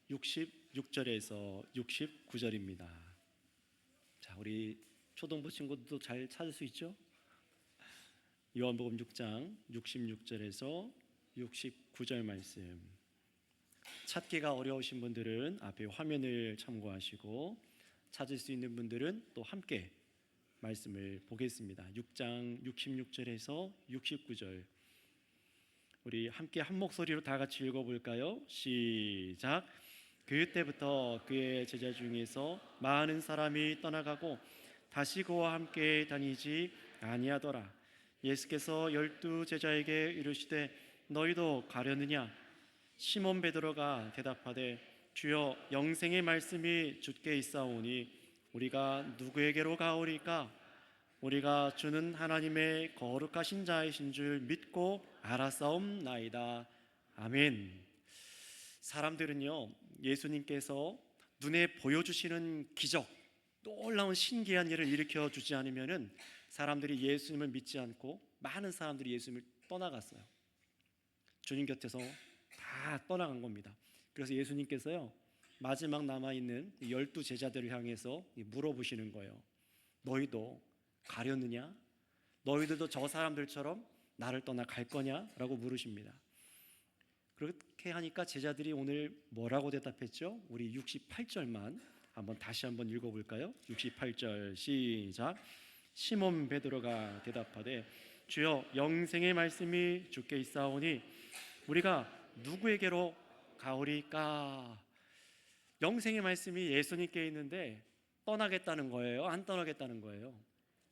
66절에서 69절입니다. 자, 우리 초등부 친구들도 잘 찾을 수 있죠? 요한복음 6장 66절에서 69절 말씀. 찾기가 어려우신 분들은 앞에 화면을 참고하시고, 찾을 수 있는 분들은 또 함께 말씀을 보겠습니다. 6장 66절에서 69절, 우리 함께 한 목소리로 다 같이 읽어볼까요? 시작. 그때부터 그의 제자 중에서 많은 사람이 떠나가고 다시 그와 함께 다니지 아니하더라. 예수께서 12 제자에게 이르시되 너희도 가려느냐? 시몬 베드로가 대답하되 주여, 영생의 말씀이 주께 있사오니 우리가 누구에게로 가오리까? 우리가 주는 하나님의 거룩하신 자이신 줄 믿고 알았사옵나이다. 아멘. 사람들은요, 예수님께서 눈에 보여주시는 기적, 놀라운 신기한 일을 일으켜 주지 않으면은 사람들이 예수님을 믿지 않고 많은 사람들이 예수님을 떠나갔어요. 주님 곁에서 다 떠나간 겁니다. 그래서 예수님께서요, 마지막 남아있는 12 제자들을 향해서 물어보시는 거예요. 너희도 가려느냐? 너희들도 저 사람들처럼 나를 떠나 갈 거냐? 라고 물으십니다. 그렇게 하니까 제자들이 오늘 뭐라고 대답했죠? 우리 68절만 다시 한번 읽어볼까요? 68절 시작. 시몬 베드로가 대답하되 주여, 영생의 말씀이 주께 있사오니 우리가 누구에게로 가오리까? 영생의 말씀이 예수님께 있는데 떠나겠다는 거예요? 안 떠나겠다는 거예요?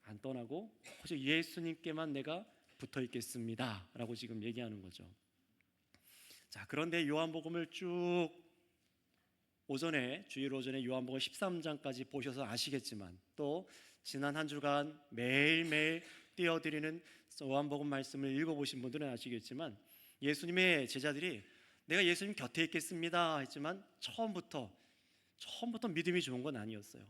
안 떠나고 오직 예수님께만 내가 붙어 있겠습니다 라고 지금 얘기하는 거죠. 자, 그런데 요한복음을 쭉 주일 오전에 요한복음 13장까지 보셔서 아시겠지만, 또 지난 한 주간 매일매일 띄워드리는 요한복음 말씀을 읽어보신 분들은 아시겠지만, 예수님의 제자들이 내가 예수님 곁에 있겠습니다 했지만 처음부터 믿음이 좋은 건 아니었어요.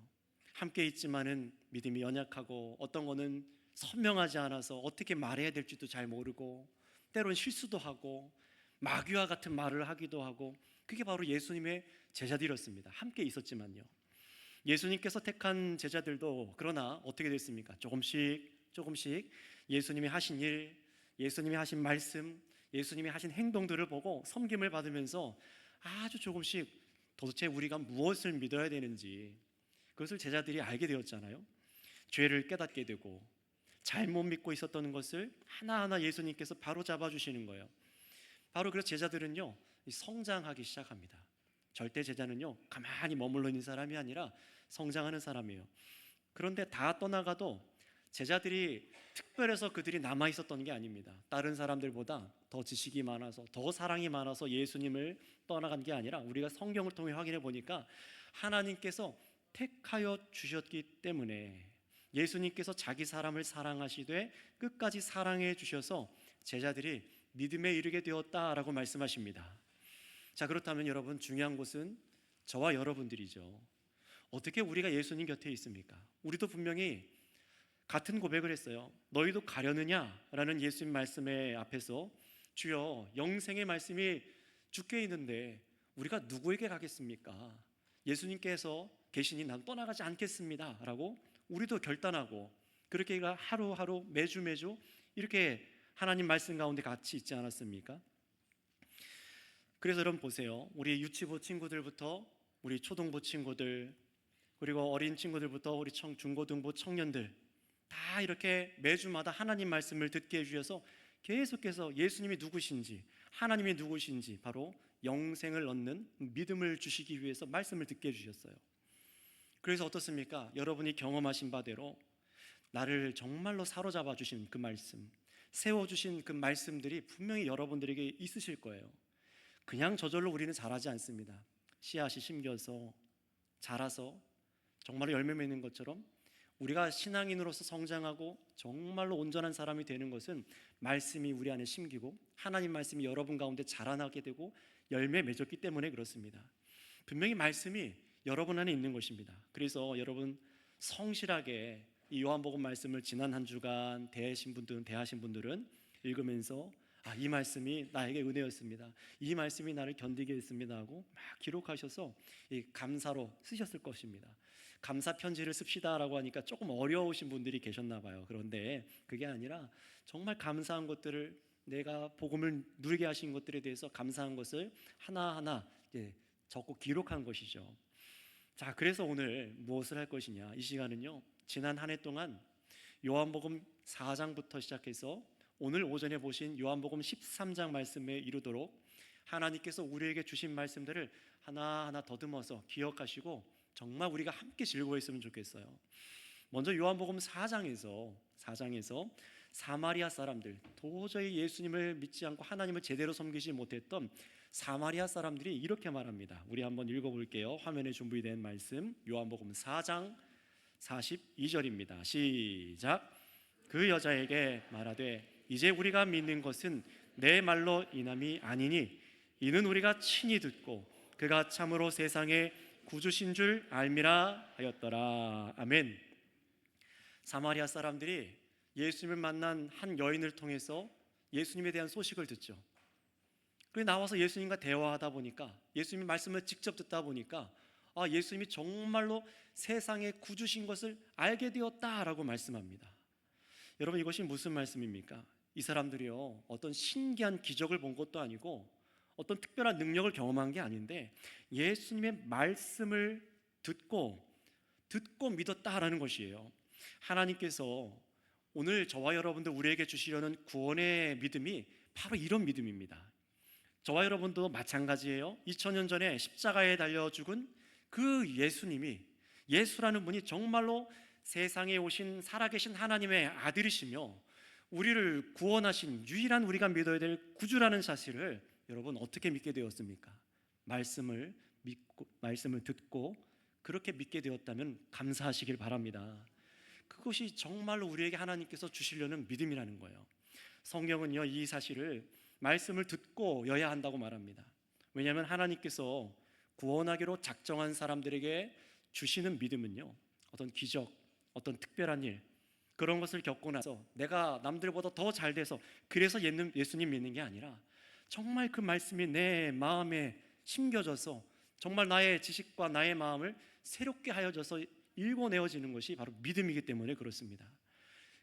함께 있지만은 믿음이 연약하고, 어떤 거는 선명하지 않아서 어떻게 말해야 될지도 잘 모르고, 때로는 실수도 하고 마귀와 같은 말을 하기도 하고, 그게 바로 예수님의 제자들이었습니다. 함께 있었지만요. 예수님께서 택한 제자들도 그러나 어떻게 됐습니까? 조금씩 예수님이 하신 일, 예수님이 하신 말씀, 예수님이 하신 행동들을 보고 섬김을 받으면서 아주 조금씩 도대체 우리가 무엇을 믿어야 되는지 그것을 제자들이 알게 되었잖아요. 죄를 깨닫게 되고 잘못 믿고 있었던 것을 하나하나 예수님께서 바로 잡아주시는 거예요. 바로 그래서 제자들은요, 성장하기 시작합니다. 절대 제자는요, 가만히 머물러 있는 사람이 아니라 성장하는 사람이에요. 그런데 다 떠나가도 제자들이 특별해서 그들이 남아 있었던 게 아닙니다. 다른 사람들보다 더 지식이 많아서, 더 사랑이 많아서 예수님을 떠나간 게 아니라, 우리가 성경을 통해 확인해 보니까 하나님께서 택하여 주셨기 때문에, 예수님께서 자기 사람을 사랑하시되 끝까지 사랑해 주셔서 제자들이 믿음에 이르게 되었다라고 말씀하십니다. 자, 그렇다면 여러분, 중요한 것은 저와 여러분들이죠. 어떻게 우리가 예수님 곁에 있습니까? 우리도 분명히 같은 고백을 했어요. 너희도 가려느냐? 라는 예수님 말씀의 앞에서 주여, 영생의 말씀이 주께 있는데 우리가 누구에게 가겠습니까? 예수님께서 계시니 난 떠나가지 않겠습니다 라고 우리도 결단하고, 그렇게 하루하루 매주 이렇게 하나님 말씀 가운데 같이 있지 않았습니까? 그래서 여러분 보세요. 우리 유치부 친구들부터 우리 초등부 친구들, 그리고 어린 친구들부터 우리 중고등부 청년들, 다 이렇게 매주마다 하나님 말씀을 듣게 해주셔서 계속해서 예수님이 누구신지, 하나님이 누구신지, 바로 영생을 얻는 믿음을 주시기 위해서 말씀을 듣게 해주셨어요. 그래서 어떻습니까? 여러분이 경험하신 바대로 나를 정말로 사로잡아 주신 그 말씀, 세워주신 그 말씀들이 분명히 여러분들에게 있으실 거예요. 그냥 저절로 우리는 자라지 않습니다. 씨앗이 심겨서 자라서 정말로 열매 맺는 것처럼 우리가 신앙인으로서 성장하고 정말로 온전한 사람이 되는 것은 말씀이 우리 안에 심기고 하나님 말씀이 여러분 가운데 자라나게 되고 열매 맺었기 때문에 그렇습니다. 분명히 말씀이 여러분 안에 있는 것입니다. 그래서 여러분 성실하게 이 요한복음 말씀을 지난 한 주간 대하신 분들은 읽으면서 이 말씀이 나에게 은혜였습니다. 이 말씀이 나를 견디게 했습니다 하고 막 기록하셔서 이 감사로 쓰셨을 것입니다. 감사 편지를 씁시다라고 하니까 조금 어려우신 분들이 계셨나 봐요. 그런데 그게 아니라 정말 감사한 것들을, 내가 복음을 누리게 하신 것들에 대해서 감사한 것을 하나하나 적고 기록한 것이죠. 자, 그래서 오늘 무엇을 할 것이냐, 이 시간은요, 지난 한 해 동안 요한복음 4장부터 시작해서 오늘 오전에 보신 요한복음 13장 말씀에 이르도록 하나님께서 우리에게 주신 말씀들을 하나하나 더듬어서 기억하시고 정말 우리가 함께 즐거워했으면 좋겠어요. 먼저 요한복음 4장에서 사마리아 사람들, 도저히 예수님을 믿지 않고 하나님을 제대로 섬기지 못했던 사마리아 사람들이 이렇게 말합니다. 우리 한번 읽어볼게요. 화면에 준비된 말씀, 요한복음 4장 42절입니다. 시작. 그 여자에게 말하되 이제 우리가 믿는 것은 내 말로 인함이 아니니 이는 우리가 친히 듣고 그가 참으로 세상의 구주신 줄 알미라 하였더라. 아멘. 사마리아 사람들이 예수님을 만난 한 여인을 통해서 예수님에 대한 소식을 듣죠. 그래서 나와서 예수님과 대화하다 보니까, 예수님의 말씀을 직접 듣다 보니까 예수님이 정말로 세상의 구주신 것을 알게 되었다라고 말씀합니다. 여러분, 이것이 무슨 말씀입니까? 이 사람들이요, 어떤 신기한 기적을 본 것도 아니고 어떤 특별한 능력을 경험한 게 아닌데 예수님의 말씀을 듣고 믿었다라는 것이에요. 하나님께서 오늘 저와 여러분들 우리에게 주시려는 구원의 믿음이 바로 이런 믿음입니다. 저와 여러분도 마찬가지예요. 2000년 전에 십자가에 달려 죽은 그 예수님이, 예수라는 분이 정말로 세상에 오신 살아계신 하나님의 아들이시며 우리를 구원하신 유일한 우리가 믿어야 될 구주라는 사실을 여러분 어떻게 믿게 되었습니까? 말씀을 믿고, 말씀을 듣고 그렇게 믿게 되었다면 감사하시길 바랍니다. 그것이 정말로 우리에게 하나님께서 주시려는 믿음이라는 거예요. 성경은요, 이 사실을 말씀을 듣고여야 한다고 말합니다. 왜냐하면 하나님께서 구원하기로 작정한 사람들에게 주시는 믿음은요, 어떤 기적, 어떤 특별한 일, 그런 것을 겪고 나서 내가 남들보다 더 잘 돼서 그래서 예수님 믿는 게 아니라 정말 그 말씀이 내 마음에 심겨져서 정말 나의 지식과 나의 마음을 새롭게 하여져서 일궈내어지는 것이 바로 믿음이기 때문에 그렇습니다.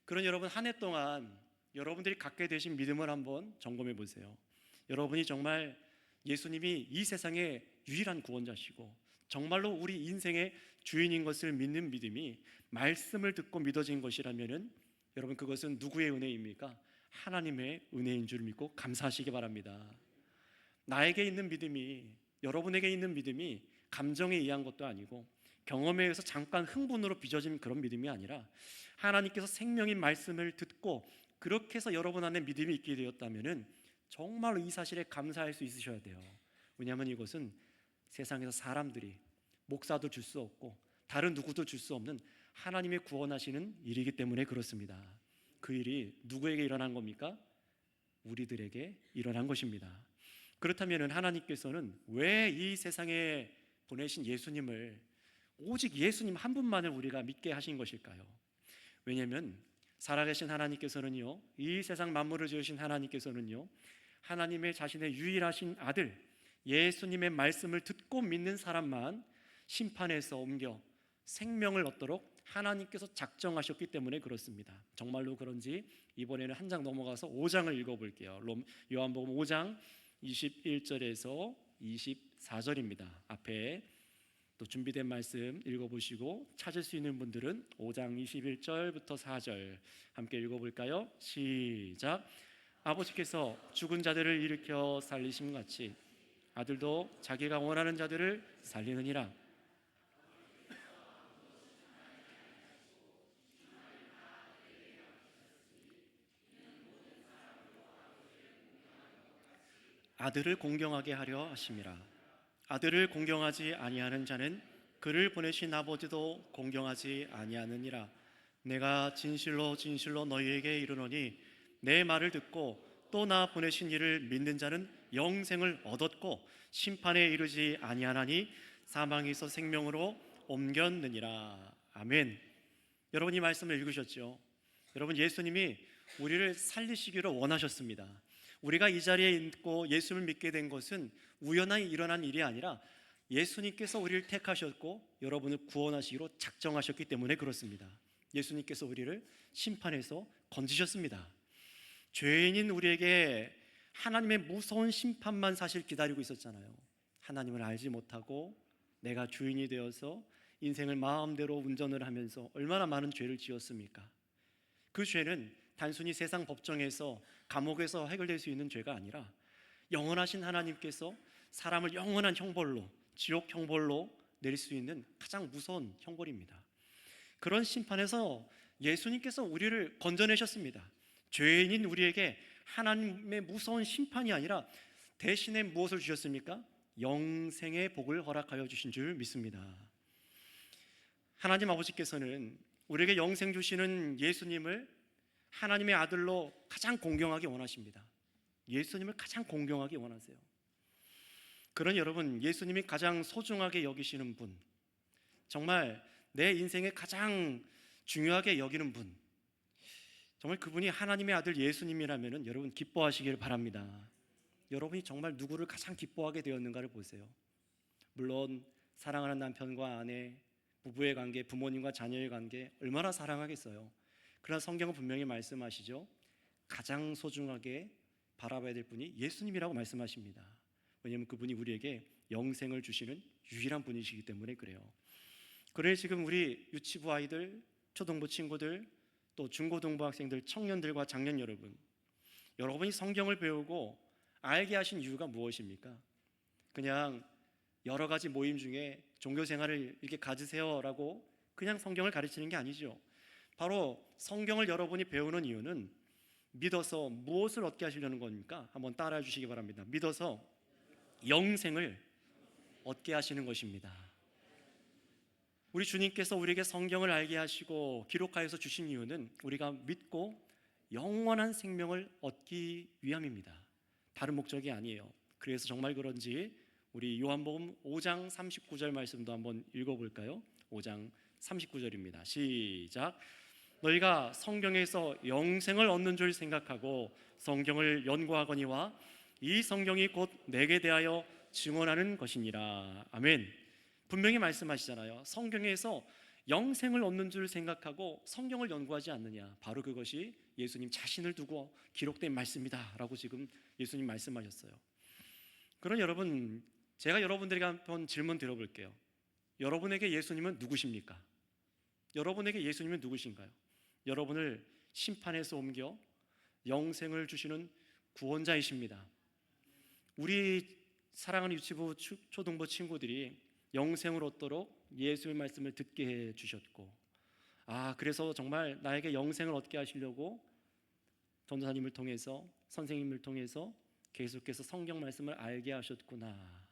그런 여러분, 한 해 동안 여러분들이 갖게 되신 믿음을 한번 점검해 보세요. 여러분이 정말 예수님이 이 세상의 유일한 구원자시고 정말로 우리 인생의 주인인 것을 믿는 믿음이 말씀을 듣고 믿어진 것이라면은 여러분, 그것은 누구의 은혜입니까? 하나님의 은혜인 줄 믿고 감사하시기 바랍니다. 나에게 있는 믿음이, 여러분에게 있는 믿음이 감정에 의한 것도 아니고 경험에 의해서 잠깐 흥분으로 빚어진 그런 믿음이 아니라 하나님께서 생명인 말씀을 듣고 그렇게 해서 여러분 안에 믿음이 있게 되었다면은 정말로 이 사실에 감사할 수 있으셔야 돼요. 왜냐하면 이것은 세상에서 사람들이, 목사도 줄 수 없고 다른 누구도 줄 수 없는 하나님의 구원하시는 일이기 때문에 그렇습니다. 그 일이 누구에게 일어난 겁니까? 우리들에게 일어난 것입니다. 그렇다면 하나님께서는 왜 이 세상에 보내신 예수님을, 오직 예수님 한 분만을 우리가 믿게 하신 것일까요? 왜냐하면 살아계신 하나님께서는요, 이 세상 만물을 지으신 하나님께서는요, 하나님의 자신의 유일하신 아들 예수님의 말씀을 듣고 믿는 사람만 심판에서 옮겨 생명을 얻도록 하나님께서 작정하셨기 때문에 그렇습니다. 정말로 그런지 이번에는 한 장 넘어가서 5장을 읽어볼게요. 요한복음 5장 21절에서 24절입니다. 앞에 또 준비된 말씀 읽어보시고 찾을 수 있는 분들은 5장 21절부터 4절 함께 읽어볼까요? 시작. 아버지께서 죽은 자들을 일으켜 살리심 같이 아들도 자기가 원하는 자들을 살리느니라. 아들을 공경하게 하려 하심이라. 아들을 공경하지 아니하는 자는 그를 보내신 아버지도 공경하지 아니하느니라. 내가 진실로 진실로 너희에게 이르노니 내 말을 듣고 또 나 보내신 이를 믿는 자는 영생을 얻었고 심판에 이르지 아니하나니 사망에서 생명으로 옮겼느니라. 아멘. 여러분, 이 말씀을 읽으셨죠? 여러분, 예수님이 우리를 살리시기를 원하셨습니다. 우리가 이 자리에 있고 예수를 믿게 된 것은 우연히 일어난 일이 아니라 예수님께서 우리를 택하셨고 여러분을 구원하시기로 작정하셨기 때문에 그렇습니다. 예수님께서 우리를 심판해서 건지셨습니다. 죄인인 우리에게 하나님의 무서운 심판만 사실 기다리고 있었잖아요. 하나님을 알지 못하고 내가 주인이 되어서 인생을 마음대로 운전을 하면서 얼마나 많은 죄를 지었습니까? 그 죄는 단순히 세상 법정에서 감옥에서 해결될 수 있는 죄가 아니라 영원하신 하나님께서 사람을 영원한 형벌로, 지옥 형벌로 내릴 수 있는 가장 무서운 형벌입니다. 그런 심판에서 예수님께서 우리를 건져내셨습니다. 죄인인 우리에게 하나님의 무서운 심판이 아니라 대신에 무엇을 주셨습니까? 영생의 복을 허락하여 주신 줄 믿습니다. 하나님 아버지께서는 우리에게 영생 주시는 예수님을 하나님의 아들로 가장 공경하기 원하십니다. 예수님을 가장 공경하기 원하세요. 그런 여러분, 예수님이 가장 소중하게 여기시는 분, 정말 내 인생에 가장 중요하게 여기는 분, 정말 그분이 하나님의 아들 예수님이라면 여러분 기뻐하시길 바랍니다. 여러분이 정말 누구를 가장 기뻐하게 되었는가를 보세요. 물론 사랑하는 남편과 아내, 부부의 관계, 부모님과 자녀의 관계 얼마나 사랑하겠어요. 그러나 성경은 분명히 말씀하시죠. 가장 소중하게 바라봐야 될 분이 예수님이라고 말씀하십니다. 왜냐하면 그분이 우리에게 영생을 주시는 유일한 분이시기 때문에 그래요. 그래 지금 우리 유치부 아이들, 초등부 친구들, 또 중고등부 학생들, 청년들과 장년 여러분, 여러분이 성경을 배우고 알게 하신 이유가 무엇입니까? 그냥 여러 가지 모임 중에 종교 생활을 이렇게 가지세요라고 그냥 성경을 가르치는 게 아니죠. 바로 성경을 여러분이 배우는 이유는 믿어서 무엇을 얻게 하시려는 겁니까? 한번 따라해 주시기 바랍니다. 믿어서 영생을 얻게 하시는 것입니다. 우리 주님께서 우리에게 성경을 알게 하시고 기록하여서 주신 이유는 우리가 믿고 영원한 생명을 얻기 위함입니다. 다른 목적이 아니에요. 그래서 정말 그런지 우리 요한복음 5장 39절 말씀도 한번 읽어볼까요? 5장 39절입니다. 시작. 너희가 성경에서 영생을 얻는 줄 생각하고 성경을 연구하거니와 이 성경이 곧 내게 대하여 증언하는 것이니라. 아멘. 분명히 말씀하시잖아요. 성경에서 영생을 얻는 줄 생각하고 성경을 연구하지 않느냐. 바로 그것이 예수님 자신을 두고 기록된 말씀이다 라고 지금 예수님 말씀하셨어요. 그럼 여러분, 제가 여러분들에게 한번 질문 드려볼게요. 여러분에게 예수님은 누구십니까? 여러분에게 예수님은 누구신가요? 여러분을 심판에서 옮겨 영생을 주시는 구원자이십니다. 우리 사랑하는 유치부 초등부 친구들이 영생을 얻도록 예수의 말씀을 듣게 해 주셨고, 그래서 정말 나에게 영생을 얻게 하시려고 전도사님을 통해서, 선생님을 통해서 계속해서 성경 말씀을 알게 하셨구나.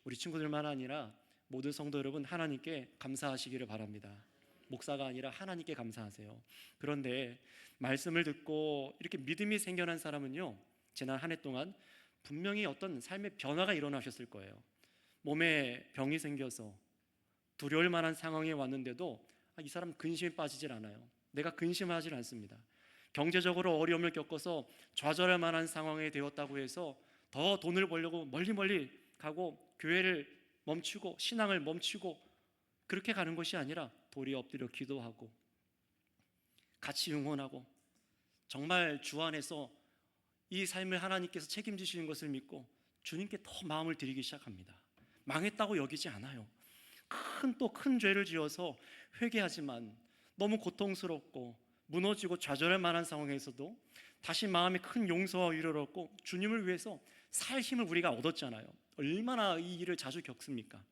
우리 친구들만 아니라 모든 성도 여러분, 하나님께 감사하시기를 바랍니다. 목사가 아니라 하나님께 감사하세요. 그런데 말씀을 듣고 이렇게 믿음이 생겨난 사람은요, 지난 한 해 동안 분명히 어떤 삶의 변화가 일어나셨을 거예요. 몸에 병이 생겨서 두려울 만한 상황에 왔는데도 이 사람 근심에 빠지질 않아요. 내가 근심하지 않습니다. 경제적으로 어려움을 겪어서 좌절할 만한 상황에 되었다고 해서 더 돈을 벌려고 멀리 가고 교회를 멈추고 신앙을 멈추고 그렇게 가는 것이 아니라 도리 엎드려 기도하고 같이 응원하고 정말 주 안에서 이 삶을 하나님께서 책임지시는 것을 믿고 주님께 더 마음을 드리기 시작합니다. 망했다고 여기지 않아요. 큰 죄를 지어서 회개하지만 너무 고통스럽고 무너지고 좌절할 만한 상황에서도 다시 마음에 큰 용서와 위로를 얻고 주님을 위해서 살 힘을 우리가 얻었잖아요. 얼마나 이 일을 자주 겪습니까?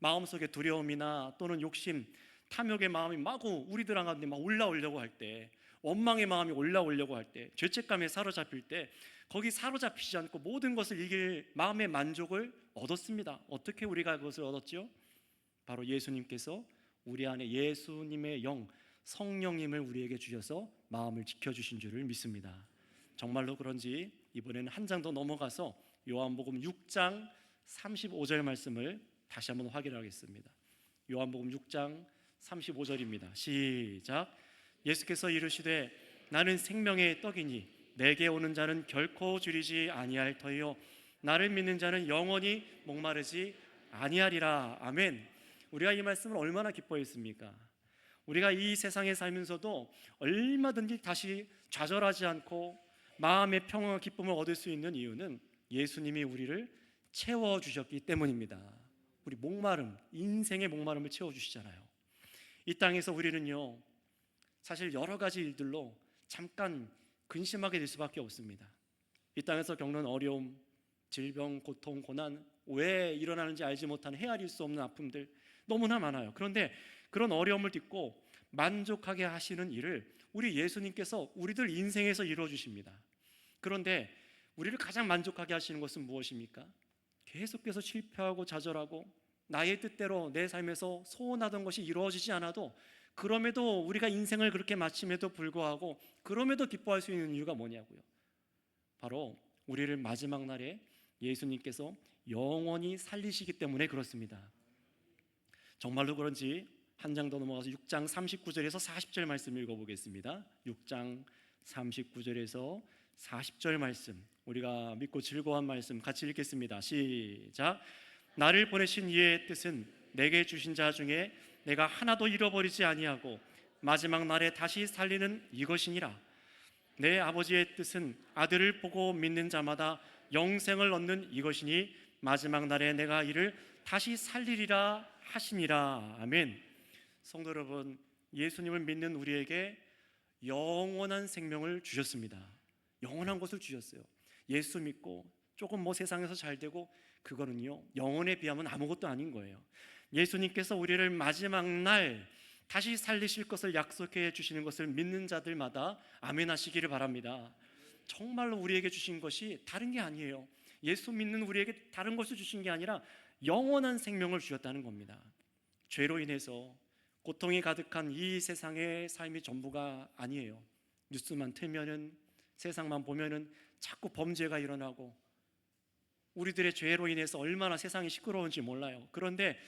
마음속에 두려움이나 또는 욕심, 탐욕의 마음이 마구 우리들 가운데 막 올라오려고 할 때, 원망의 마음이 올라오려고 할 때, 죄책감에 사로잡힐 때 거기 사로잡히지 않고 모든 것을 이길 마음의 만족을 얻었습니다. 어떻게 우리가 그것을 얻었죠? 바로 예수님께서 우리 안에 예수님의 영, 성령님을 우리에게 주셔서 마음을 지켜주신 줄을 믿습니다. 정말로 그런지 이번에는 한 장 더 넘어가서 요한복음 6장 35절 말씀을 다시 한번 확인하겠습니다. 요한복음 6장 35절입니다. 시작. 예수께서 이르시되 나는 생명의 떡이니 내게 오는 자는 결코 줄이지 아니할 터이요 나를 믿는 자는 영원히 목마르지 아니하리라. 아멘. 우리가 이 말씀을 얼마나 기뻐했습니까? 우리가 이 세상에 살면서도 얼마든지 다시 좌절하지 않고 마음의 평화와 기쁨을 얻을 수 있는 이유는 예수님이 우리를 채워주셨기 때문입니다. 우리 목마름, 인생의 목마름을 채워주시잖아요. 이 땅에서 우리는요, 사실 여러 가지 일들로 잠깐 근심하게 될 수밖에 없습니다. 이 땅에서 겪는 어려움, 질병, 고통, 고난, 왜 일어나는지 알지 못하는 헤아릴 수 없는 아픔들 너무나 많아요. 그런데 그런 어려움을 딛고 만족하게 하시는 일을 우리 예수님께서 우리들 인생에서 이루어주십니다. 그런데 우리를 가장 만족하게 하시는 것은 무엇입니까? 계속해서 실패하고 좌절하고 나의 뜻대로 내 삶에서 소원하던 것이 이루어지지 않아도 그럼에도 우리가 인생을 그렇게 마침에도 불구하고 그럼에도 기뻐할 수 있는 이유가 뭐냐고요. 바로 우리를 마지막 날에 예수님께서 영원히 살리시기 때문에 그렇습니다. 정말로 그런지 한 장 더 넘어가서 6장 39절에서 40절 말씀 읽어보겠습니다. 6장 39절에서 40절 말씀, 우리가 믿고 즐거워한 말씀 같이 읽겠습니다. 시작. 나를 보내신 이의 뜻은 내게 주신 자 중에 내가 하나도 잃어버리지 아니하고 마지막 날에 다시 살리는 이것이니라. 내 아버지의 뜻은 아들을 보고 믿는 자마다 영생을 얻는 이것이니 마지막 날에 내가 이를 다시 살리리라 하시니라. 아멘. 성도 여러분, 예수님을 믿는 우리에게 영원한 생명을 주셨습니다. 영원한 것을 주셨어요. 예수 믿고 조금 세상에서 잘 되고 그거는요, 영혼에 비하면 아무것도 아닌 거예요. 예수님께서 우리를 마지막 날 다시 살리실 것을 약속해 주시는 것을 믿는 자들마다 아멘 하시기를 바랍니다. 정말로 우리에게 주신 것이 다른 게 아니에요. 예수 믿는 우리에게 다른 것을 주신 게 아니라 영원한 생명을 주셨다는 겁니다. 죄로 인해서 고통이 가득한 이 세상의 삶이 전부가 아니에요. 뉴스만 틀면은, 세상만 보면은 자꾸 범죄가 일어나고 우리들의 죄로 인해서 얼마나 세상이 시끄러운지 몰라요. 그런데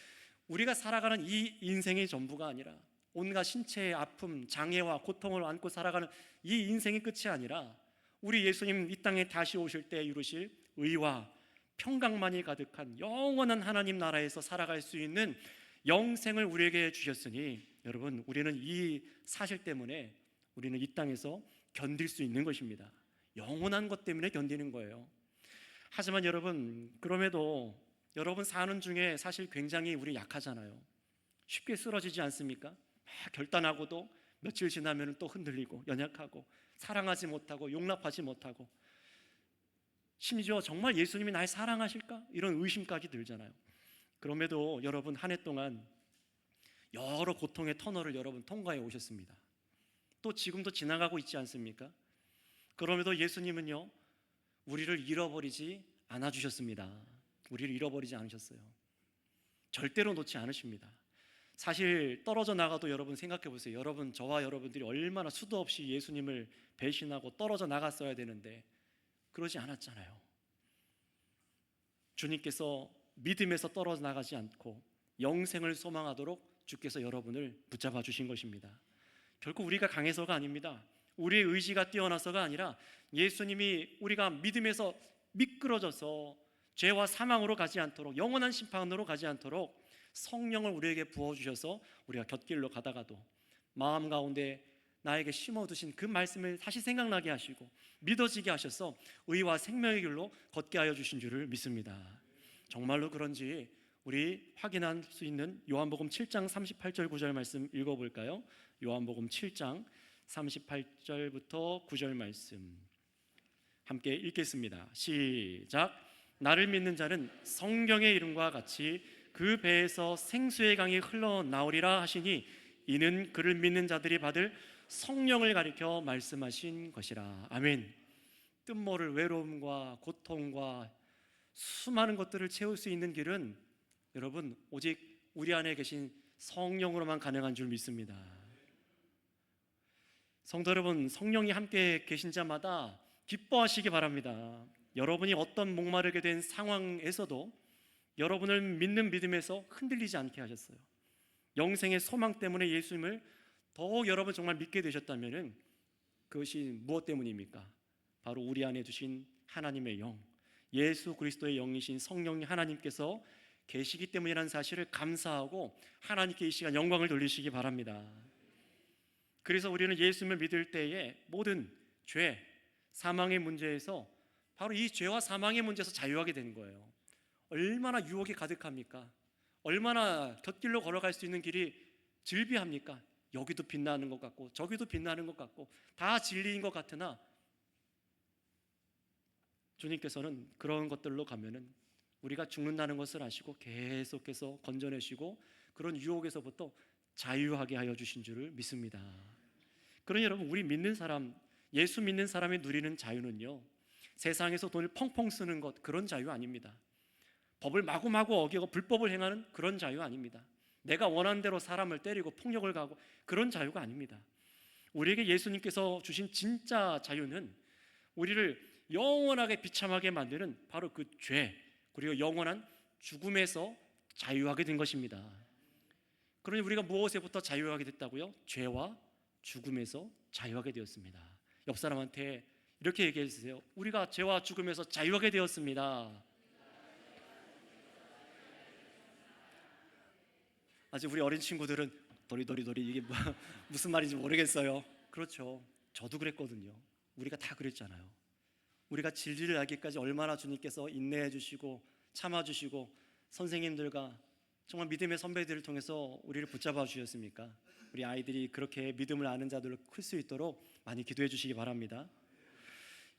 우리가 살아가는 이 인생의 전부가 아니라 온갖 신체의 아픔, 장애와 고통을 안고 살아가는 이 인생의 끝이 아니라 우리 예수님 이 땅에 다시 오실 때 이루실 의와 평강만이 가득한 영원한 하나님 나라에서 살아갈 수 있는 영생을 우리에게 주셨으니, 여러분, 우리는 이 사실 때문에 우리는 이 땅에서 견딜 수 있는 것입니다. 영원한 것 때문에 견디는 거예요. 하지만 여러분, 그럼에도 여러분 사는 중에 사실 굉장히 우리 약하잖아요. 쉽게 쓰러지지 않습니까? 막 결단하고도 며칠 지나면 또 흔들리고 연약하고 사랑하지 못하고 용납하지 못하고, 심지어 정말 예수님이 날 사랑하실까? 이런 의심까지 들잖아요. 그럼에도 여러분 한 해 동안 여러 고통의 터널을 여러분 통과해 오셨습니다. 또 지금도 지나가고 있지 않습니까? 그럼에도 예수님은요, 우리를 잃어버리지 않아 주셨습니다. 우리를 잃어버리지 않으셨어요. 절대로 놓지 않으십니다. 사실 떨어져 나가도 여러분 생각해 보세요. 여러분, 저와 여러분들이 얼마나 수도 없이 예수님을 배신하고 떨어져 나갔어야 되는데 그러지 않았잖아요. 주님께서 믿음에서 떨어져 나가지 않고 영생을 소망하도록 주께서 여러분을 붙잡아 주신 것입니다. 결코 우리가 강해서가 아닙니다. 우리의 의지가 뛰어나서가 아니라 예수님이 우리가 믿음에서 미끄러져서 죄와 사망으로 가지 않도록, 영원한 심판으로 가지 않도록 성령을 우리에게 부어주셔서 우리가 곁길로 가다가도 마음 가운데 나에게 심어두신 그 말씀을 다시 생각나게 하시고 믿어지게 하셔서 의와 생명의 길로 걷게 하여 주신 줄을 믿습니다. 정말로 그런지 우리 확인할 수 있는 요한복음 7장 38절 9절 말씀 읽어볼까요? 요한복음 7장 38절부터 9절 말씀 함께 읽겠습니다. 시작. 나를 믿는 자는 성경의 이름과 같이 그 배에서 생수의 강이 흘러나오리라 하시니 이는 그를 믿는 자들이 받을 성령을 가리켜 말씀하신 것이라. 아멘. 뜻모를 외로움과 고통과 수많은 것들을 채울 수 있는 길은 여러분 오직 우리 안에 계신 성령으로만 가능한 줄 믿습니다. 성도 여러분, 성령이 함께 계신 자마다 기뻐하시기 바랍니다. 여러분이 어떤 목마르게 된 상황에서도 여러분을 믿는 믿음에서 흔들리지 않게 하셨어요. 영생의 소망 때문에 예수님을 더욱 여러분 정말 믿게 되셨다면 그것이 무엇 때문입니까? 바로 우리 안에 두신 하나님의 영, 예수 그리스도의 영이신 성령 하나님께서 계시기 때문이라는 사실을 감사하고 하나님께 이 시간 영광을 돌리시기 바랍니다. 그래서 우리는 예수님을 믿을 때에 모든 죄, 사망의 문제에서 바로 이 죄와 사망의 문제에서 자유하게 되는 거예요. 얼마나 유혹이 가득합니까? 얼마나 곁길로 걸어갈 수 있는 길이 즐비합니까? 여기도 빛나는 것 같고 저기도 빛나는 것 같고 다 진리인 것 같으나 주님께서는 그런 것들로 가면은 우리가 죽는다는 것을 아시고 계속해서 건져내시고 그런 유혹에서부터 자유하게 하여 주신 줄을 믿습니다. 그러니 여러분, 우리 믿는 사람, 예수 믿는 사람이 누리는 자유는요, 세상에서 돈을 펑펑 쓰는 것, 그런 자유 아닙니다. 법을 마구마구 어기고 불법을 행하는 그런 자유 아닙니다. 내가 원하는 대로 사람을 때리고 폭력을 가하고 그런 자유가 아닙니다. 우리에게 예수님께서 주신 진짜 자유는 우리를 영원하게 비참하게 만드는 바로 그 죄, 그리고 영원한 죽음에서 자유하게 된 것입니다. 그러니 우리가 무엇에부터 자유하게 됐다고요? 죄와 죽음에서 자유하게 되었습니다. 옆 사람한테 이렇게 얘기해 주세요. 우리가 죄와 죽음에서 자유하게 되었습니다. 아직 우리 어린 친구들은 도리도리 이게 무슨 말인지 모르겠어요. 그렇죠. 저도 그랬거든요. 우리가 다 그랬잖아요. 우리가 진리를 알기까지 얼마나 주님께서 인내해 주시고 참아 주시고 선생님들과 정말 믿음의 선배들을 통해서 우리를 붙잡아 주셨습니까? 우리 아이들이 그렇게 믿음을 아는 자들로 클 수 있도록 많이 기도해 주시기 바랍니다.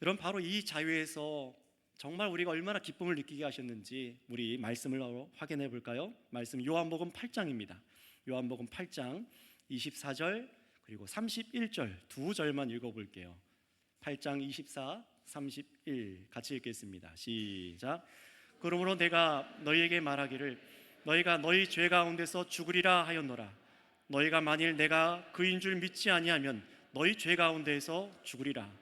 여러분, 바로 이 자유에서 정말 우리가 얼마나 기쁨을 느끼게 하셨는지 우리 말씀을 확인해 볼까요? 말씀 요한복음 8장입니다. 요한복음 8장 24절 그리고 31절 두 절만 읽어볼게요. 8장 24, 31 같이 읽겠습니다. 시작. 그러므로 내가 너희에게 말하기를 너희가 너희 죄 가운데서 죽으리라 하였노라. 너희가 만일 내가 그인 줄 믿지 아니하면 너희 죄 가운데에서 죽으리라.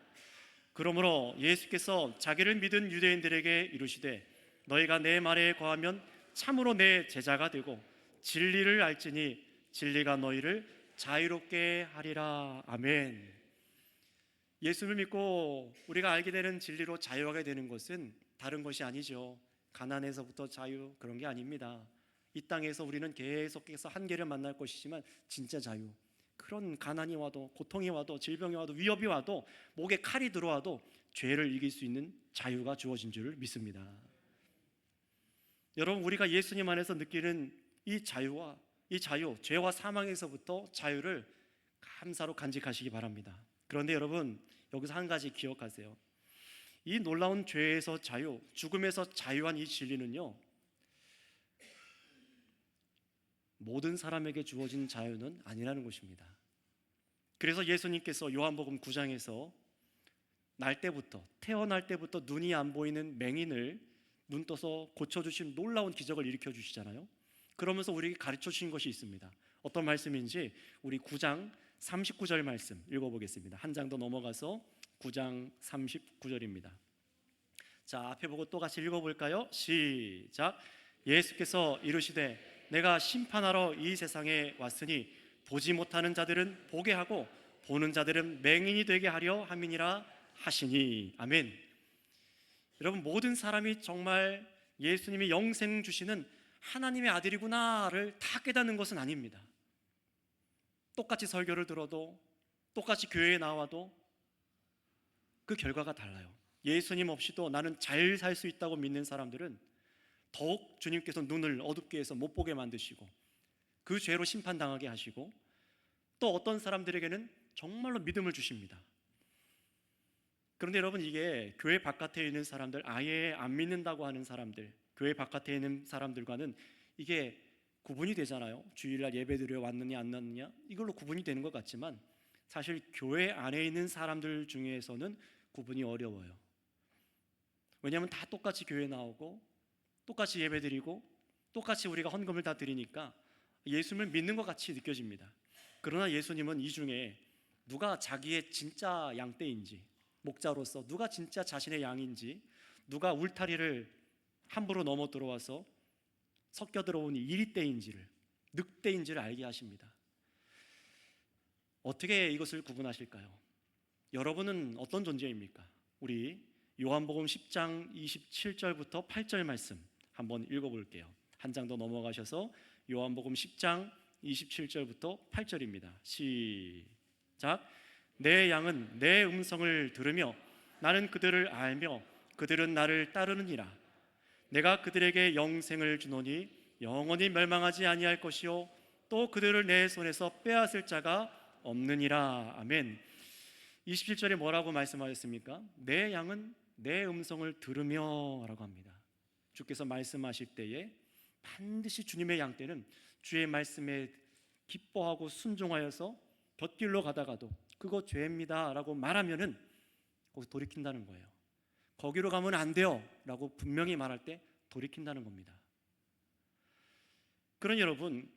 그러므로 예수께서 자기를 믿은 유대인들에게 이르시되 너희가 내 말에 거하면 참으로 내 제자가 되고 진리를 알지니 진리가 너희를 자유롭게 하리라. 아멘. 예수를 믿고 우리가 알게 되는 진리로 자유하게 되는 것은 다른 것이 아니죠. 가난에서부터 자유, 그런 게 아닙니다. 이 땅에서 우리는 계속해서 한계를 만날 것이지만 진짜 자유, 그런 가난이 와도 고통이 와도 질병이 와도 위협이 와도 목에 칼이 들어와도 죄를 이길 수 있는 자유가 주어진 줄을 믿습니다. 여러분, 우리가 예수님 안에서 느끼는 이 자유와 이 자유, 죄와 사망에서부터 자유를 감사로 간직하시기 바랍니다. 그런데 여러분, 여기서 한 가지 기억하세요. 이 놀라운 죄에서 자유, 죽음에서 자유한 이 진리는요, 모든 사람에게 주어진 자유는 아니라는 것입니다. 그래서 예수님께서 요한복음 9장에서 태어날 때부터 눈이 안 보이는 맹인을 눈 떠서 고쳐주신 놀라운 기적을 일으켜 주시잖아요. 그러면서 우리에게 가르쳐 주신 것이 있습니다. 어떤 말씀인지 우리 9장 39절 말씀 읽어보겠습니다. 한 장 더 넘어가서 9장 39절입니다. 자, 앞에 보고 또 같이 읽어볼까요? 시작. 예수께서 이르시되 내가 심판하러 이 세상에 왔으니 보지 못하는 자들은 보게 하고 보는 자들은 맹인이 되게 하려 함이니라 하시니. 아멘. 여러분, 모든 사람이 정말 예수님이 영생 주시는 하나님의 아들이구나를 다 깨닫는 것은 아닙니다. 똑같이 설교를 들어도 똑같이 교회에 나와도 그 결과가 달라요. 예수님 없이도 나는 잘 살 수 있다고 믿는 사람들은 더욱 주님께서 눈을 어둡게 해서 못 보게 만드시고 그 죄로 심판당하게 하시고, 또 어떤 사람들에게는 정말로 믿음을 주십니다. 그런데 여러분, 이게 교회 바깥에 있는 사람들, 아예 안 믿는다고 하는 사람들, 교회 바깥에 있는 사람들과는 이게 구분이 되잖아요. 주일날 예배드려 왔느냐 안 왔느냐, 이걸로 구분이 되는 것 같지만 사실 교회 안에 있는 사람들 중에서는 구분이 어려워요. 왜냐하면 다 똑같이 교회 나오고 똑같이 예배드리고 똑같이 우리가 헌금을 다 드리니까 예수님을 믿는 것 같이 느껴집니다. 그러나 예수님은 이 중에 누가 자기의 진짜 양떼인지, 목자로서 누가 진짜 자신의 양인지, 누가 울타리를 함부로 넘어 들어와서 섞여 들어온 이리떼인지를, 늑대인지를 알게 하십니다. 어떻게 이것을 구분하실까요? 여러분은 어떤 존재입니까? 우리 요한복음 10장 27절부터 8절 말씀 한번 읽어볼게요. 한 장 더 넘어가셔서 요한복음 10장 27절부터 8절입니다. 시작. 내 양은 내 음성을 들으며 나는 그들을 알며 그들은 나를 따르느니라. 내가 그들에게 영생을 주노니 영원히 멸망하지 아니할 것이요 또 그들을 내 손에서 빼앗을 자가 없느니라. 아멘. 27절에 뭐라고 말씀하셨습니까? 내 양은 내 음성을 들으며 라고 합니다. 주께서 말씀하실 때에 반드시 주님의 양 때는 주의 말씀에 기뻐하고 순종하여서 곁길로 가다가도 그거 죄입니다 라고 말하면은 거기서 돌이킨다는 거예요. 거기로 가면 안 돼요 라고 분명히 말할 때 돌이킨다는 겁니다. 그러니 여러분,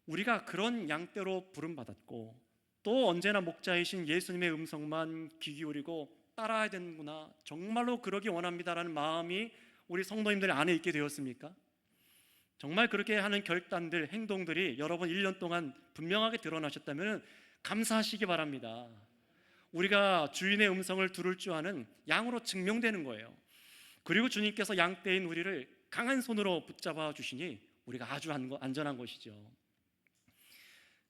우리가 그런 양떼로 부름받았고 또 언제나 목자이신 예수님의 음성만 귀 기울이고 따라야 되는구나, 정말로 그러기 원합니다라는 마음이 우리 성도님들 안에 있게 되었습니까? 정말 그렇게 하는 결단들, 행동들이 여러분 1년 동안 분명하게 드러나셨다면 감사하시기 바랍니다. 우리가 주인의 음성을 들을 줄 아는 양으로 증명되는 거예요. 그리고 주님께서 양떼인 우리를 강한 손으로 붙잡아 주시니 우리가 아주 안전한 것이죠.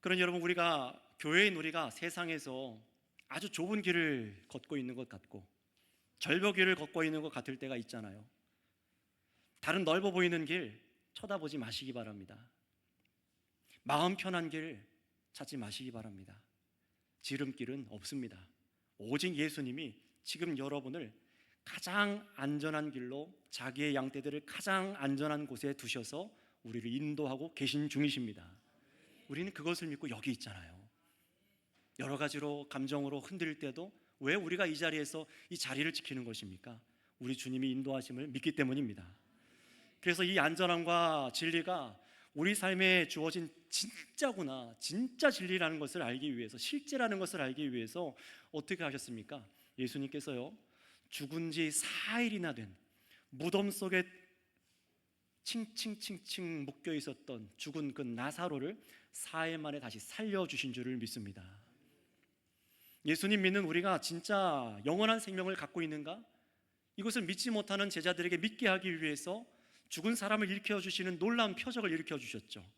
그러니 여러분, 우리가 교회인 우리가 세상에서 아주 좁은 길을 걷고 있는 것 같고 절벽 위를 걷고 있는 것 같을 때가 있잖아요. 다른 넓어 보이는 길 쳐다보지 마시기 바랍니다. 마음 편한 길 찾지 마시기 바랍니다. 지름길은 없습니다. 오직 예수님이 지금 여러분을 가장 안전한 길로, 자기의 양떼들을 가장 안전한 곳에 두셔서 우리를 인도하고 계신 중이십니다. 우리는 그것을 믿고 여기 있잖아요. 여러 가지로 감정으로 흔들릴 때도 왜 우리가 이 자리에서 이 자리를 지키는 것입니까? 우리 주님이 인도하심을 믿기 때문입니다. 그래서 이 안전함과 진리가 우리 삶에 주어진 진짜구나, 진짜 진리라는 것을 알기 위해서, 실제라는 것을 알기 위해서 어떻게 하셨습니까? 예수님께서요, 죽은 지 4일이나 된 무덤 속에 칭칭칭칭 묶여 있었던 죽은 그 나사로를 4일 만에 다시 살려주신 줄을 믿습니다. 예수님 믿는 우리가 진짜 영원한 생명을 갖고 있는가? 이것을 믿지 못하는 제자들에게 믿게 하기 위해서 죽은 사람을 일으켜주시는 놀라운 표적을 일으켜주셨죠.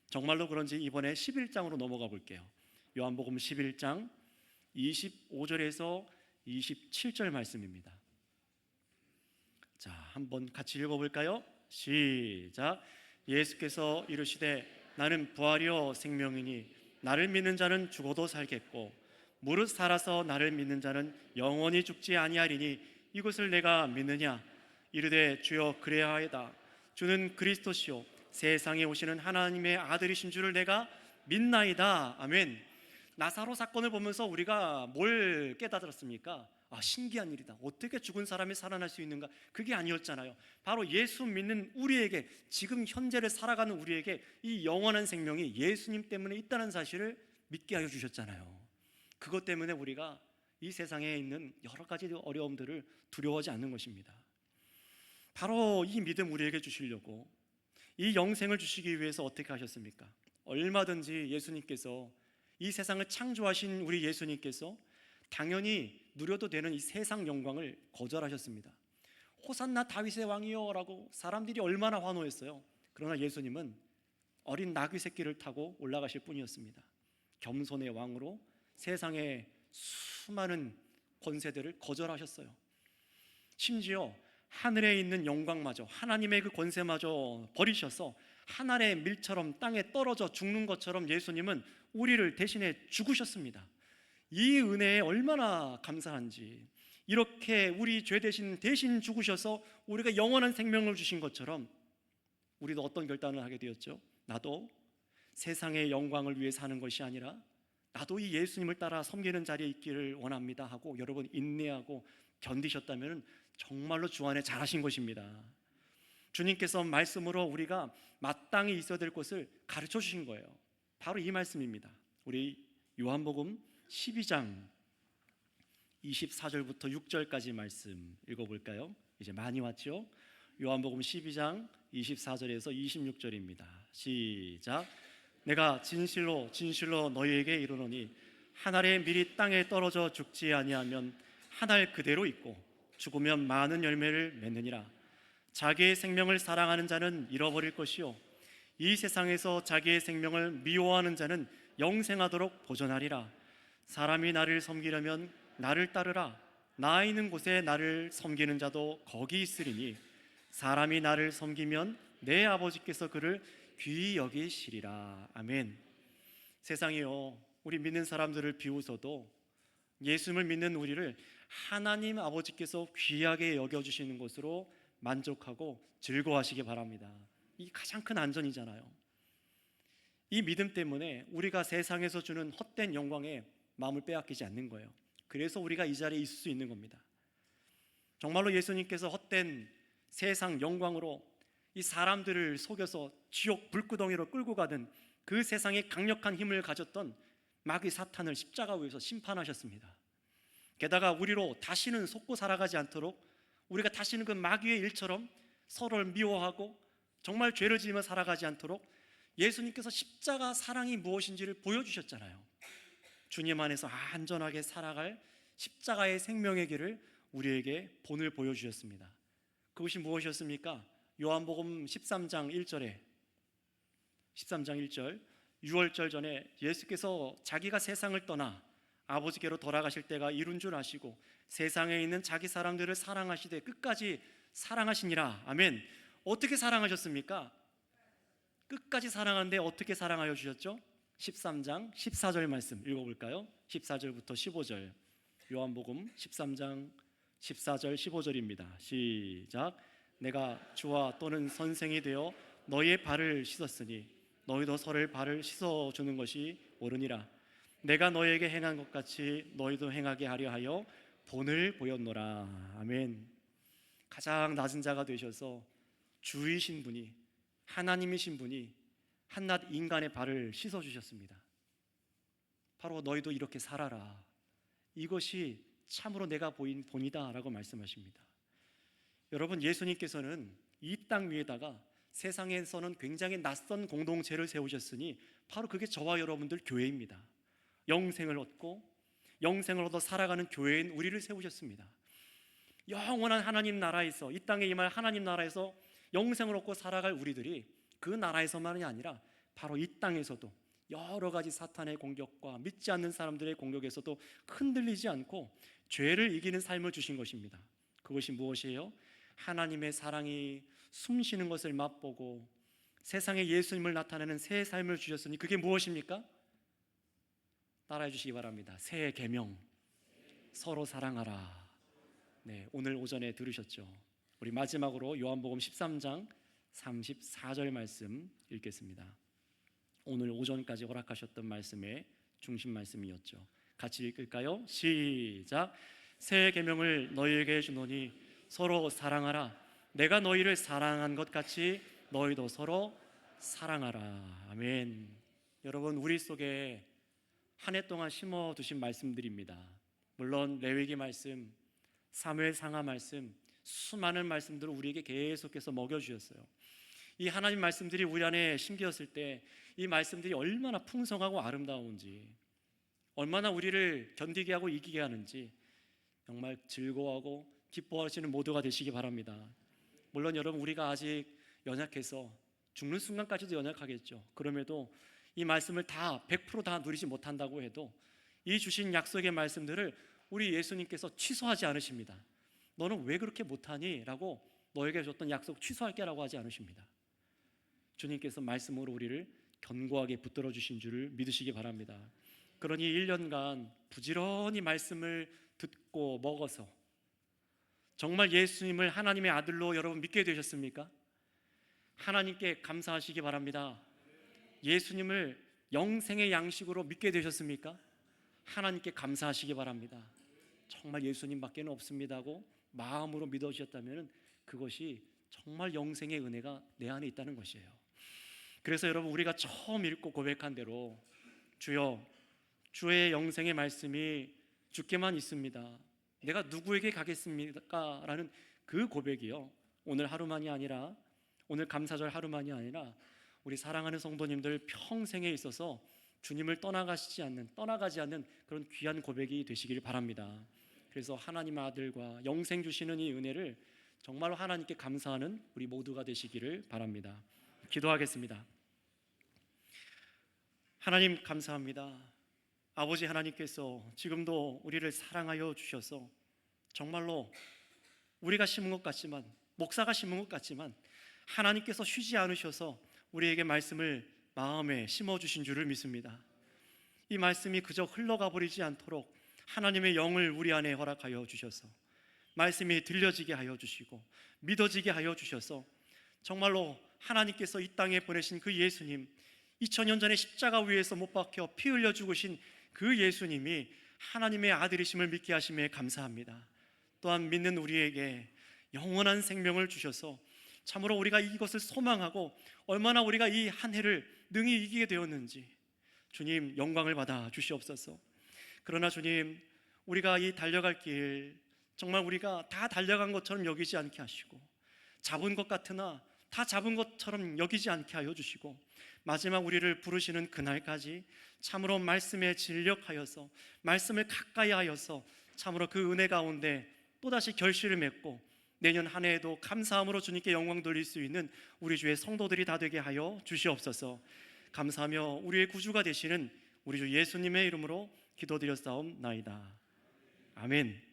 정말로 그런지 이번에 11장으로 넘어가 볼게요. 요한복음 11장 25절에서 27절 말씀입니다. 자, 한번 같이 읽어볼까요? 시작. 예수께서 이르시되 나는 부활이요 생명이니 나를 믿는 자는 죽어도 살겠고 무릇 살아서 나를 믿는 자는 영원히 죽지 아니하리니 이것을 내가 믿느냐? 이르되 주여 그래야하이다. 주는 그리스도시요 세상에 오시는 하나님의 아들이신 줄을 내가 믿나이다. 아멘. 나사로 사건을 보면서 우리가 뭘 깨달았습니까? 신기한 일이다. 어떻게 죽은 사람이 살아날 수 있는가? 그게 아니었잖아요. 바로 예수 믿는 우리에게, 지금 현재를 살아가는 우리에게 이 영원한 생명이 예수님 때문에 있다는 사실을 믿게 하여 주셨잖아요. 그것 때문에 우리가 이 세상에 있는 여러 가지 어려움들을 두려워하지 않는 것입니다. 바로 이 믿음 우리에게 주시려고, 이 영생을 주시기 위해서 어떻게 하셨습니까? 얼마든지 예수님께서, 이 세상을 창조하신 우리 예수님께서 당연히 누려도 되는 이 세상 영광을 거절하셨습니다. 호산나 다윗의 왕이여 라고 사람들이 얼마나 환호했어요. 그러나 예수님은 어린 나귀 새끼를 타고 올라가실 뿐이었습니다. 겸손의 왕으로 세상의 수많은 권세들을 거절하셨어요. 심지어 하늘에 있는 영광마저, 하나님의 그 권세마저 버리셔서 하늘의 밀처럼 땅에 떨어져 죽는 것처럼 예수님은 우리를 대신해 죽으셨습니다. 이 은혜에 얼마나 감사한지, 이렇게 우리 죄 대신 죽으셔서 우리가 영원한 생명을 주신 것처럼 우리도 어떤 결단을 하게 되었죠? 나도 세상의 영광을 위해 사는 것이 아니라 나도 이 예수님을 따라 섬기는 자리에 있기를 원합니다 하고 여러분 인내하고 견디셨다면 정말로 주 안에 잘하신 것입니다. 주님께서 말씀으로 우리가 마땅히 있어야 될 것을 가르쳐 주신 거예요. 바로 이 말씀입니다. 우리 요한복음 12장 24절부터 6절까지 말씀 읽어볼까요? 이제 많이 왔죠? 요한복음 12장 24절에서 26절입니다. 시작. 내가 진실로 진실로 너희에게 이르노니 한 알의 밀이 땅에 떨어져 죽지 아니하면 한 알 그대로 있고 죽으면 많은 열매를 맺느니라. 자기의 생명을 사랑하는 자는 잃어버릴 것이요 이 세상에서 자기의 생명을 미워하는 자는 영생하도록 보존하리라. 사람이 나를 섬기려면 나를 따르라. 나 있는 곳에 나를 섬기는 자도 거기 있으리니 사람이 나를 섬기면 내 아버지께서 그를 귀히 여기시리라. 아멘. 세상이요, 우리 믿는 사람들을 비웃어도 예수님을 믿는 우리를 하나님 아버지께서 귀하게 여겨주시는 것으로 만족하고 즐거워하시기 바랍니다. 이 가장 큰 안전이잖아요. 이 믿음 때문에 우리가 세상에서 주는 헛된 영광에 마음을 빼앗기지 않는 거예요. 그래서 우리가 이 자리에 있을 수 있는 겁니다. 정말로 예수님께서 헛된 세상 영광으로 이 사람들을 속여서 지옥 불구덩이로 끌고 가던 그 세상에 강력한 힘을 가졌던 마귀 사탄을 십자가 위에서 심판하셨습니다. 게다가 우리로 다시는 속고 살아가지 않도록 우리가 다시는 그 마귀의 일처럼 서로를 미워하고 정말 죄를 지으며 살아가지 않도록 예수님께서 십자가 사랑이 무엇인지를 보여주셨잖아요. 주님 안에서 안전하게 살아갈 십자가의 생명의 길을 우리에게 본을 보여주셨습니다. 그것이 무엇이었습니까? 요한복음 13장 1절에 13장 1절 유월절 전에 예수께서 자기가 세상을 떠나 아버지께로 돌아가실 때가 이룬 줄 아시고 세상에 있는 자기 사람들을 사랑하시되 끝까지 사랑하시니라. 아멘. 어떻게 사랑하셨습니까? 끝까지 사랑하는데 어떻게 사랑하여 주셨죠? 13장 14절 말씀 읽어볼까요? 14절부터 15절 요한복음 13장 14절 15절입니다. 시작. 내가 주와 또는 선생이 되어 너희의 발을 씻었으니 너희도 서로의 발을 씻어주는 것이 옳으니라. 내가 너희에게 행한 것 같이 너희도 행하게 하려 하여 본을 보였노라. 아멘. 가장 낮은 자가 되셔서 주이신 분이 하나님이신 분이 한낱 인간의 발을 씻어주셨습니다. 바로 너희도 이렇게 살아라. 이것이 참으로 내가 보인 본이다 라고 말씀하십니다. 여러분, 예수님께서는 이 땅 위에다가 세상에서는 굉장히 낯선 공동체를 세우셨으니 바로 그게 저와 여러분들 교회입니다. 영생을 얻고 영생을 얻어 살아가는 교회인 우리를 세우셨습니다. 영원한 하나님 나라에서 이 땅에 임할 하나님 나라에서 영생을 얻고 살아갈 우리들이 그 나라에서만이 아니라 바로 이 땅에서도 여러 가지 사탄의 공격과 믿지 않는 사람들의 공격에서도 흔들리지 않고 죄를 이기는 삶을 주신 것입니다. 그것이 무엇이에요? 하나님의 사랑이 숨쉬는 것을 맛보고 세상에 예수님을 나타내는 새 삶을 주셨으니 그게 무엇입니까? 따라해 주시기 바랍니다. 새 계명, 서로 사랑하라. 네, 오늘 오전에 들으셨죠? 우리 마지막으로 요한복음 13장 34절 말씀 읽겠습니다. 오늘 오전까지 허락하셨던 말씀의 중심 말씀이었죠. 같이 읽을까요? 시작. 새 계명을 너희에게 주노니 서로 사랑하라. 내가 너희를 사랑한 것 같이 너희도 서로 사랑하라. 아멘. 여러분, 우리 속에 한 해 동안 심어두신 말씀들입니다. 물론 레위기 말씀, 사무엘 상하 말씀, 수많은 말씀들을 우리에게 계속해서 먹여주셨어요. 이 하나님 말씀들이 우리 안에 심겨졌을 때 이 말씀들이 얼마나 풍성하고 아름다운지, 얼마나 우리를 견디게 하고 이기게 하는지 정말 즐거워하고 기뻐하시는 모두가 되시기 바랍니다. 물론 여러분, 우리가 아직 연약해서 죽는 순간까지도 연약하겠죠. 그럼에도 이 말씀을 다 100% 누리지 못한다고 해도 이 주신 약속의 말씀들을 우리 예수님께서 취소하지 않으십니다. 너는 왜 그렇게 못하니? 라고 너에게 줬던 약속 취소할게 라고 하지 않으십니다. 주님께서 말씀으로 우리를 견고하게 붙들어 주신 줄을 믿으시기 바랍니다. 그러니 1년간 부지런히 말씀을 듣고 먹어서 정말 예수님을 하나님의 아들로 여러분 믿게 되셨습니까? 하나님께 감사하시기 바랍니다. 예수님을 영생의 양식으로 믿게 되셨습니까? 하나님께 감사하시기 바랍니다. 정말 예수님밖에는 없습니다고 마음으로 믿어주셨다면 그것이 정말 영생의 은혜가 내 안에 있다는 것이에요. 그래서 여러분, 우리가 처음 읽고 고백한 대로 주여, 주의 영생의 말씀이 주께만 있습니다. 내가 누구에게 가겠습니까? 라는 그 고백이요, 오늘 하루만이 아니라, 오늘 감사절 하루만이 아니라 우리 사랑하는 성도님들 평생에 있어서 주님을 떠나가지 않는 그런 귀한 고백이 되시길 바랍니다. 그래서 하나님의 아들과 영생 주시는 이 은혜를 정말로 하나님께 감사하는 우리 모두가 되시기를 바랍니다. 기도하겠습니다. 하나님 감사합니다. 아버지 하나님께서 지금도 우리를 사랑하여 주셔서 정말로 우리가 심은 것 같지만, 목사가 심은 것 같지만 하나님께서 쉬지 않으셔서 우리에게 말씀을 마음에 심어주신 줄을 믿습니다. 이 말씀이 그저 흘러가 버리지 않도록 하나님의 영을 우리 안에 허락하여 주셔서 말씀이 들려지게 하여 주시고 믿어지게 하여 주셔서 정말로 하나님께서 이 땅에 보내신 그 예수님, 2000년 전에 십자가 위에서 못 박혀 피 흘려 죽으신 그 예수님이 하나님의 아들이심을 믿게 하심에 감사합니다. 또한 믿는 우리에게 영원한 생명을 주셔서 참으로 우리가 이것을 소망하고 얼마나 우리가 이 한 해를 능히 이기게 되었는지 주님 영광을 받아 주시옵소서. 그러나 주님, 우리가 이 달려갈 길 정말 우리가 다 달려간 것처럼 여기지 않게 하시고 잡은 것 같으나 다 잡은 것처럼 여기지 않게 하여 주시고 마지막 우리를 부르시는 그날까지 참으로 말씀에 진력하여서 말씀을 가까이 하여서 참으로 그 은혜 가운데 또다시 결실을 맺고 내년 한 해에도 감사함으로 주님께 영광 돌릴 수 있는 우리 주의 성도들이 다 되게 하여 주시옵소서. 감사하며 우리의 구주가 되시는 우리 주 예수님의 이름으로 기도드렸사옵나이다. 아멘.